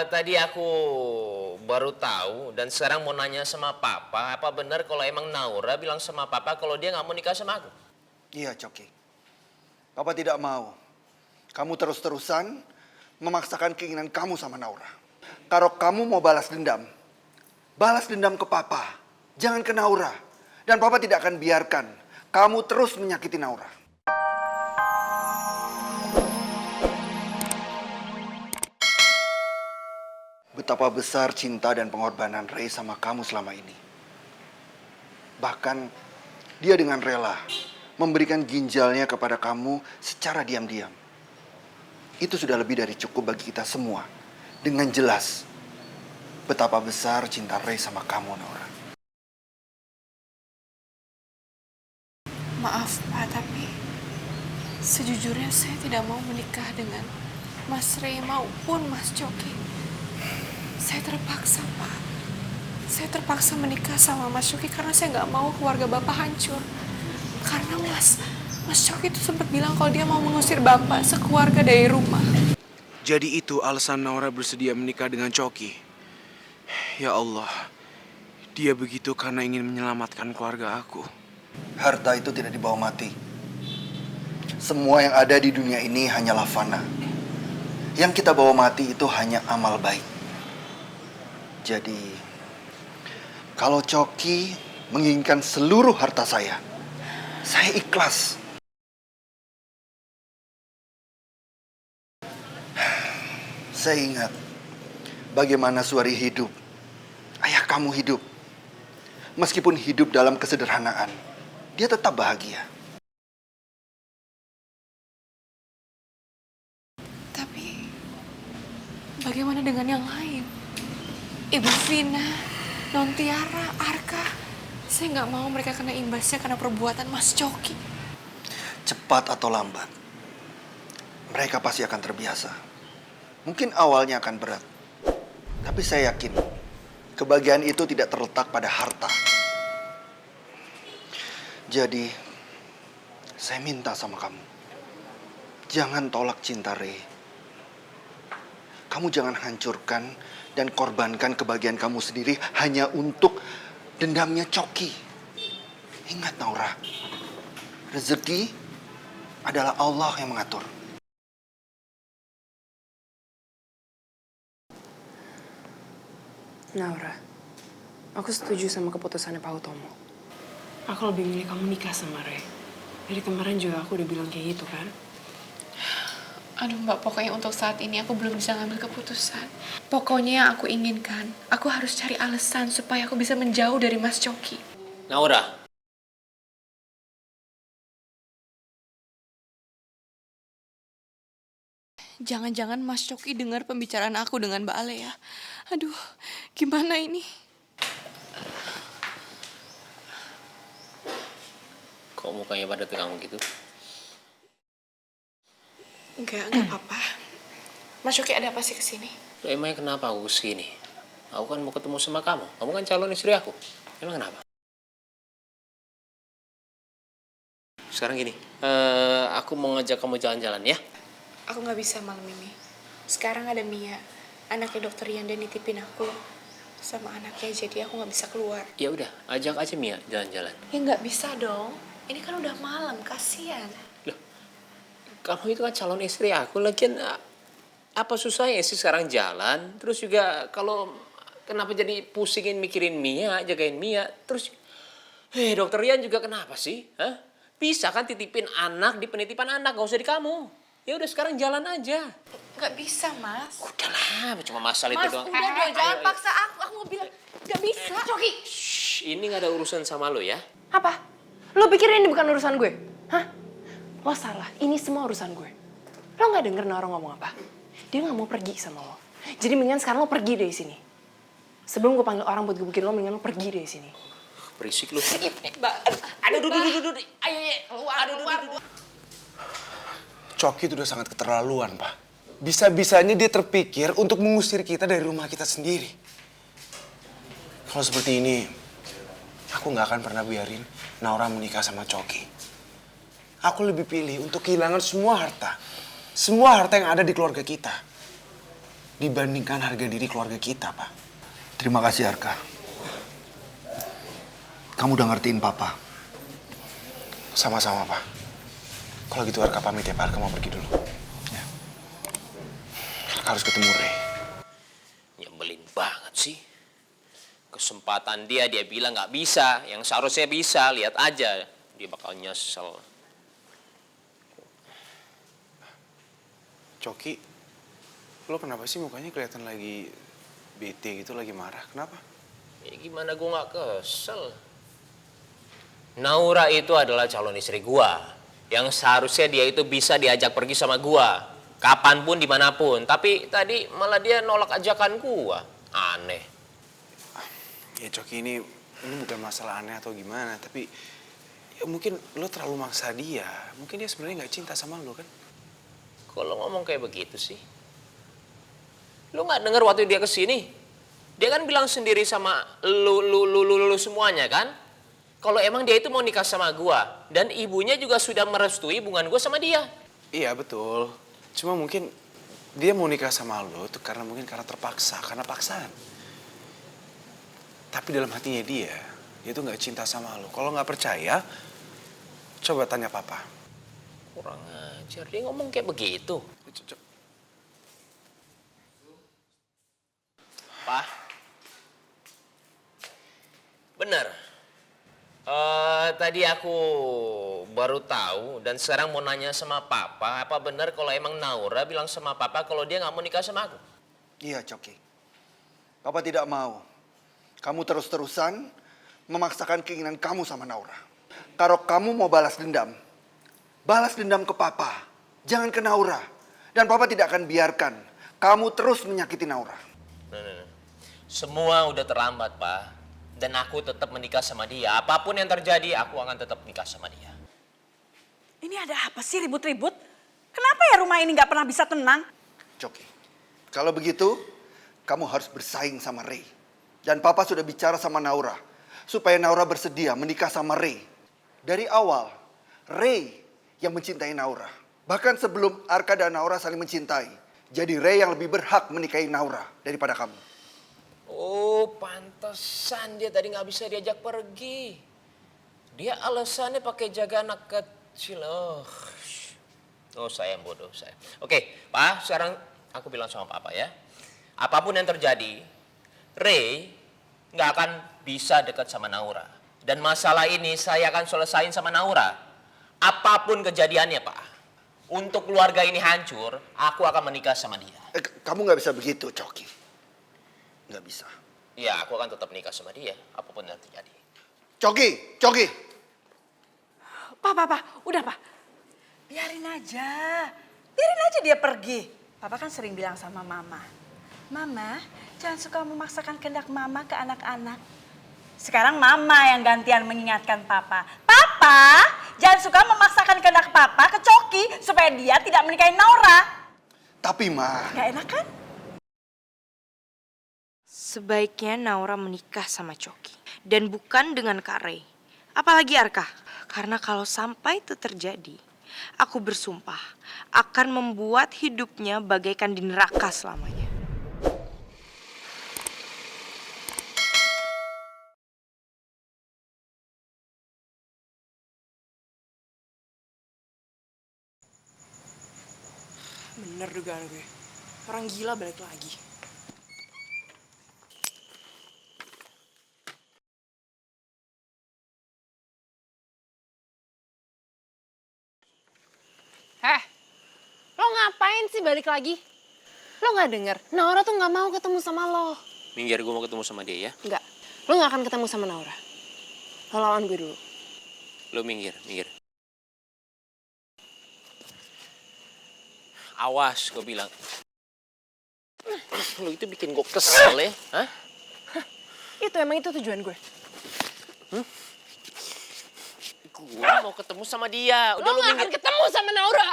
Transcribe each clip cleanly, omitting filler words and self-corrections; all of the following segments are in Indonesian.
Tadi aku baru tahu dan sekarang mau nanya sama papa, apa benar kalau emang Naura bilang sama papa kalau dia nggak mau nikah sama aku? Iya, Coki. Papa tidak mau. Kamu terus-terusan memaksakan keinginan kamu sama Naura. Kalau kamu mau balas dendam ke Papa. Jangan ke Naura. Dan Papa tidak akan biarkan kamu terus menyakiti Naura. Betapa besar cinta dan pengorbanan Ray sama kamu selama ini. Bahkan dia dengan rela memberikan ginjalnya kepada kamu secara diam-diam. Itu sudah lebih dari cukup bagi kita semua. Dengan jelas betapa besar cinta Ray sama kamu, Naura. Maaf Pak, tapi sejujurnya saya tidak mau menikah dengan Mas Ray maupun Mas Coki. Saya terpaksa Pak. Saya terpaksa menikah sama Mas Coki karena saya nggak mau keluarga Bapak hancur. Karena Mas Coki itu sempat bilang kalau dia mau mengusir Bapak sekeluarga dari rumah. Jadi itu alasan Naura bersedia menikah dengan Coki. Ya Allah, dia begitu karena ingin menyelamatkan keluarga aku. Harta itu tidak dibawa mati. Semua yang ada di dunia ini hanyalah fana. Yang kita bawa mati itu hanya amal baik. Jadi, kalau Coki menginginkan seluruh harta saya ikhlas. Saya ingat bagaimana Suari hidup. Ayah kamu hidup. Meskipun hidup dalam kesederhanaan, dia tetap bahagia. Tapi bagaimana dengan yang lain? Ibu Vina, Non Tiara, Arka. Saya nggak mau mereka kena imbasnya karena perbuatan Mas Coki. Cepat atau lambat, mereka pasti akan terbiasa. Mungkin awalnya akan berat, tapi saya yakin kebahagiaan itu tidak terletak pada harta. Jadi, saya minta sama kamu, jangan tolak cinta Ray. Kamu jangan hancurkan dan korbankan kebahagiaan kamu sendiri hanya untuk dendamnya Coki. Ingat Naura, rezeki adalah Allah yang mengatur. Naura, aku setuju sama keputusannya Pak Utomo. Aku lebih milih kamu nikah sama Ray. Dari kemarin juga aku udah bilang kayak gitu kan. Aduh Mbak, pokoknya untuk saat ini aku belum bisa ngambil keputusan. Pokoknya yang aku inginkan, aku harus cari alasan supaya aku bisa menjauh dari Mas Coki. Naura, Jangan-jangan Mas Coki dengar pembicaraan aku dengan Mbak Ale ya. Aduh, gimana ini? kok mukanya pada tegang gitu? Enggak apa-apa. Mas Coki ada apa sih kesini? Emangnya kenapa aku kesini? Aku kan mau ketemu sama kamu. Kamu kan calon istri aku. Emang kenapa? Sekarang gini, aku mau ngajak kamu jalan-jalan ya. Aku nggak bisa malam ini. Sekarang ada Mia, anaknya dokter Yanda nitipin aku sama anaknya, jadi aku nggak bisa keluar. Ya udah, ajak aja Mia jalan-jalan. Ya nggak bisa dong. Ini kan udah malam, kasihan. Loh, kamu itu kan calon istri aku, lagian apa susahnya sih sekarang jalan? Terus juga kalau kenapa jadi pusingin mikirin Mia, jagain Mia, terus dokter Rian juga kenapa sih? Hah? Bisa kan titipin anak di penitipan anak, gak usah di kamu. Ya udah sekarang jalan aja. Nggak bisa, Mas. Udahlah, cuma masalah itu Mas, doang. udah dong, jangan paksa aku. Aku mau bilang, nggak bisa. Coki. Shh, ini gak ada urusan sama lo ya. Apa? Lo pikir ini bukan urusan gue? Hah? Lo salah, ini semua urusan gue. Lo nggak denger Naura ngomong apa? Dia nggak mau pergi sama lo. Jadi mendingan sekarang lo pergi dari sini. Sebelum gue panggil orang buat gebukin lo, mendingan lo pergi dari sini. Berisik lu. Aduh, Duduk. Ayo, keluar. Coki itu udah sangat keterlaluan, Pak. Bisa-bisanya dia terpikir untuk mengusir kita dari rumah kita sendiri. Kalau seperti ini, aku nggak akan pernah biarin Naura menikah sama Coki. Aku lebih pilih untuk kehilangan semua harta. Semua harta yang ada di keluarga kita. dibandingkan harga diri keluarga kita, Pak. Terima kasih Arka. Kamu udah ngertiin Papa. Sama-sama, Pak. Kalau gitu Arka pamit ya, Pak. Arka mau pergi dulu. Ya. Arka harus ketemu Ray. Nyebelin banget sih. Kesempatan dia bilang nggak bisa. Yang seharusnya bisa, lihat aja. Dia bakal nyesel. Coki, lo kenapa sih mukanya kelihatan lagi bete gitu, lagi marah? Kenapa? Ya gimana gue nggak kesel. Naura itu adalah calon istri gua. Yang seharusnya dia itu bisa diajak pergi sama gua. Kapanpun, dimanapun. Tapi tadi malah dia nolak ajakan gua. Aneh. Ya Coki, ini bukan masalah aneh atau gimana. Tapi ya mungkin lo terlalu maksa dia. Mungkin dia sebenarnya nggak cinta sama lo kan? Kalau ngomong kayak begitu sih. Lu nggak denger waktu dia kesini? Dia kan bilang sendiri sama lu semuanya kan? Kalau emang dia itu mau nikah sama gua. Dan ibunya juga sudah merestui hubungan gua sama dia. Iya betul. Cuma mungkin dia mau nikah sama lo itu karena terpaksa, karena paksaan. Tapi dalam hatinya dia tuh nggak cinta sama lo. Kalau nggak percaya, coba tanya Papa. Kurang ajar, dia ngomong kayak begitu. Pak, bener. Tadi aku baru tahu dan sekarang mau nanya sama Papa, apa benar kalau emang Naura bilang sama Papa kalau dia nggak mau nikah sama aku? Iya Coki. Papa tidak mau. Kamu terus-terusan memaksakan keinginan kamu sama Naura. Kalau kamu mau balas dendam ke Papa. Jangan ke Naura. Dan Papa tidak akan biarkan kamu terus menyakiti Naura. Nah. Semua udah terlambat, Pak. Dan aku tetap menikah sama dia. Apapun yang terjadi, aku akan tetap nikah sama dia. Ini ada apa sih ribut-ribut? Kenapa ya rumah ini nggak pernah bisa tenang? Coki, kalau begitu kamu harus bersaing sama Ray. Dan Papa sudah bicara sama Naura. Supaya Naura bersedia menikah sama Ray. Dari awal, Ray yang mencintai Naura. Bahkan sebelum Arka dan Naura saling mencintai. Jadi Ray yang lebih berhak menikahi Naura daripada kamu. Oh, pantesan dia tadi nggak bisa diajak pergi. Dia alasannya pakai jaga anak kecil. Oh, saya yang bodoh, saya. Oke, Pak, sekarang aku bilang sama Papa ya. Apapun yang terjadi, Ray nggak akan bisa dekat sama Naura. Dan masalah ini saya akan selesain sama Naura. Apapun kejadiannya, Pak. Untuk keluarga ini hancur, aku akan menikah sama dia. Kamu nggak bisa begitu, Coki. Nggak bisa. Iya, aku akan tetap menikah sama dia. Apapun yang terjadi. Coki. Pak, udah Pak. Biarin aja dia pergi. Papa kan sering bilang sama Mama. Mama, jangan suka memaksakan kehendak Mama ke anak-anak. Sekarang Mama yang gantian mengingatkan Papa. Papa, jangan suka memaksakan kehendak Papa ke Coki supaya dia tidak menikahi Naura. Tapi Ma. Gak enak kan? Sebaiknya Naura menikah sama Coki. Dan bukan dengan Kak Ray. Apalagi Arka. Karena kalau sampai itu terjadi, aku bersumpah akan membuat hidupnya bagaikan di neraka selamanya. Bener dugaan gue. Orang gila balik lagi. Lo ngapain sih balik lagi? Lo gak denger, Naura tuh gak mau ketemu sama lo. Minggir, gue mau ketemu sama dia ya. Enggak, lo gak akan ketemu sama Naura. Lo lawan gue dulu. Lu minggir. Awas, gue bilang. Lu itu bikin gue kesel ya. Hah? Emang itu tujuan gue. Gue mau ketemu sama dia. Udah Lo lu gak minggir. akan ketemu sama Naura.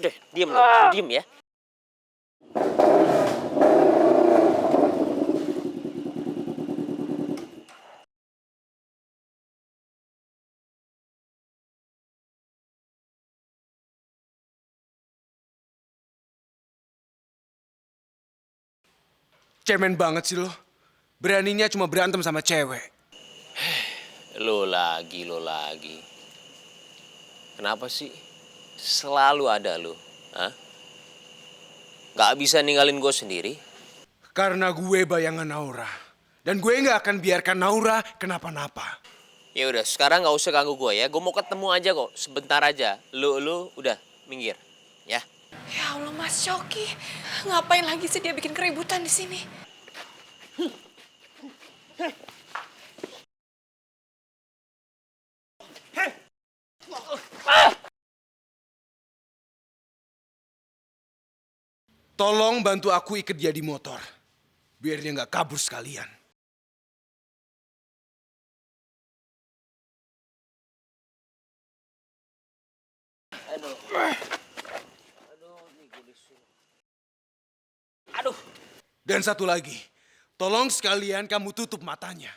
Udah, diem ya. Cemen banget sih lo. Beraninya cuma berantem sama cewek. Lo lagi. Kenapa sih? Selalu ada lo. Hah? Gak bisa ninggalin gue sendiri? Karena gue bayangan Naura. Dan gue nggak akan biarkan Naura kenapa-napa. Ya udah, sekarang nggak usah ganggu gue ya. Gue mau ketemu aja kok, sebentar aja. Lu udah minggir, ya. Ya Allah Mas Coki, ngapain lagi sih dia bikin keributan di sini? Tolong bantu aku ikat dia di motor. Biar dia nggak kabur sekalian. Aduh. Dan satu lagi, tolong sekalian kamu tutup matanya.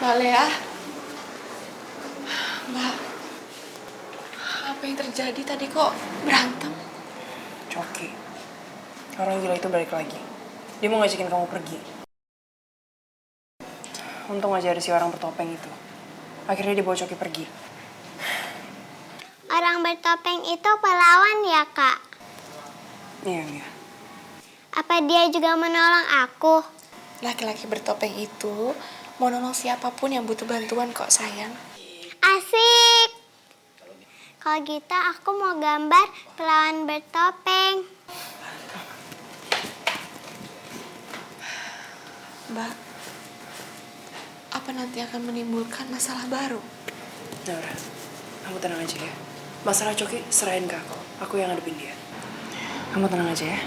Mbak Lea, Mbak, apa yang terjadi tadi kok berantem? Coki, orang gila itu balik lagi. Dia mau ngajakin kamu pergi. Untung aja ada si orang bertopeng itu. Akhirnya dia bawa Coki pergi. Orang bertopeng itu pahlawan ya, Kak? Iya. Apa dia juga menolong aku? Laki-laki bertopeng itu mau nolong siapapun yang butuh bantuan kok, sayang. Asik! Kalau gitu aku mau gambar pahlawan bertopeng. Mbak, apa nanti akan menimbulkan masalah baru? Naura, kamu tenang aja ya. Masalah Coki serahin ke aku. Aku yang ngadepin dia. Kamu tenang aja ya.